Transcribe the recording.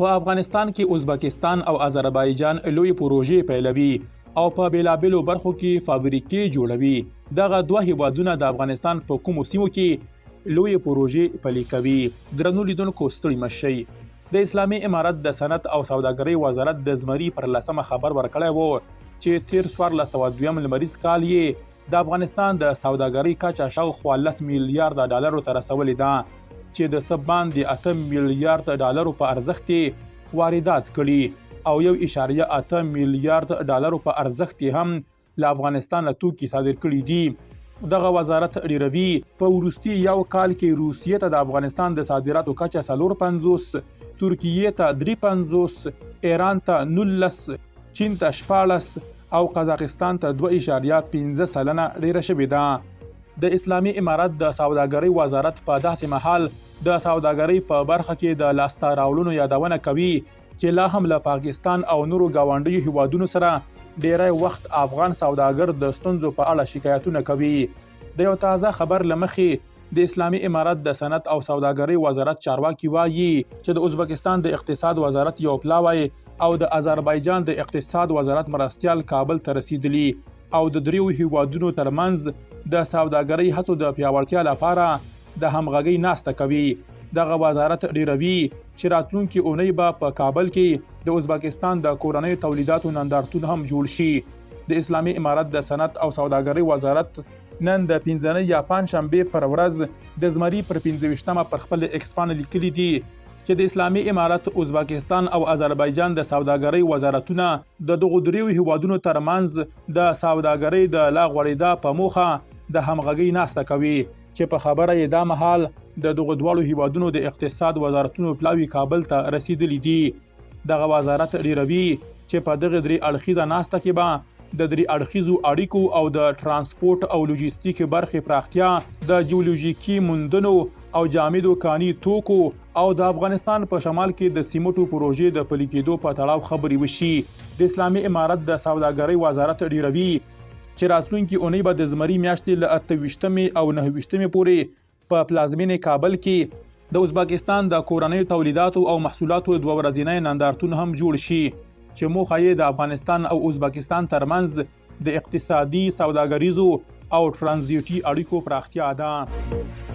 په افغانستان کې ازبکستان او آذربایجان لوی پروژې پیلوي او په بیلابیلو برخو کې فابریکې جوړوي. دغه دوه هیوادونه د افغانستان په کومو سیمو کې لوی پروژې پلي کوي. درنو لیدونکو ستړي مه شئ. د اسلامي امارت د صنعت او سوداګرۍ وزارت د زمري پر 10 خبر ورکړی و چې تیر 1402 لمریز کال یې د افغانستان د سوداګرۍ کچه شاوخوا 10 میلیارډ ډالرو ته رسولې ده چې د څه باندې 8 میلیارډ ډالرو په ارزښت یې واردات کړي او 1.8 میلیارډ ډالرو په ارزښت یې هم له افغانستان توکي صادر کړي دي. دغه وزارت ډیروي په وروستي یو کال کې روسیې ته د افغانستان د صادراتو کچه 54، ترکیې ته 53، ایران ته 19، چین ته 14 او قزاقستان ته 2.15 سلنه ډیره شوې ده. د اسلامي امارت د سوداګرۍ وزارت په داسې مهال د سوداګرۍ په برخه کې د لاسته راوړنو یادونه کوي چې لا هم له پاکستان او نورو ګاونډیو هیوادونو سره ډیری وخت افغان سوداګر د ستونزو په اړه شکایتونه کوي. د یو تازه خبر له مخې د اسلامي امارت د صنعت او سوداګرۍ وزارت چارواکي وایي چې د ازبکستان د اقتصاد وزارت یو پلاوی او د آذربایجان د اقتصاد وزارت مرستیال کابل ته رسیدلی او د دریو هیوادونو ترمنځ د سوداګرۍ هڅو د پیاوړتیا لپاره د همغږۍ ناسته کوي. دغه وزارت ډیروي چې راتلونکي اونۍ به په کابل کې د ازبکستان د کورنیو تولیداتو نندارتون هم جوړ شي. د اسلامي امارت د صنعت او سوداګرۍ وزارت نن د 15 یا پنجشنبه پر ورځ د زمري پر 25مه پر خپل ایکس پاڼه لیکلي دي چې د اسلامي امارت، ازبکستان او آذربایجان د سوداګرۍ وزارتونه د دغو دریو هیوادونو ترمنځ د سوداګرۍ د لا غوړېدا په موخه د همغږۍ ناسته کوي چې په خبره یې دا مهال د دغو دواړو هیوادونو د اقتصاد وزارتونو پلاوی کابل ته رسیدلی دي. دغه وزارت ډیروي چې په دغه درې اړخیزه ناسته کې به د درې اړخیزو اړیکو او د ترانسپورت او لوجستیک برخې پراختیا، د جیولوژیکي موندنو او جامدو کاني توکو او د افغانستان په شمال کې د سیمټو پروژې د پلي کېدو په تړاو خبرې وشي. د اسلامي امارت د سوداګرۍ وزارت ډیروي چې راتلونکي اونۍ به د زمري میاشتې له 28 او 29 پورې په پلازمینې کابل کې د ازبکستان د کورنیو تولیداتو او محصولاتو 2 ورځنی نندارتون هم جوړ شي چې موخه یې د افغانستان او ازبکستان ترمنځ د اقتصادي، سوداګریزو او ترانزیټي اړیکو پراختیا ده.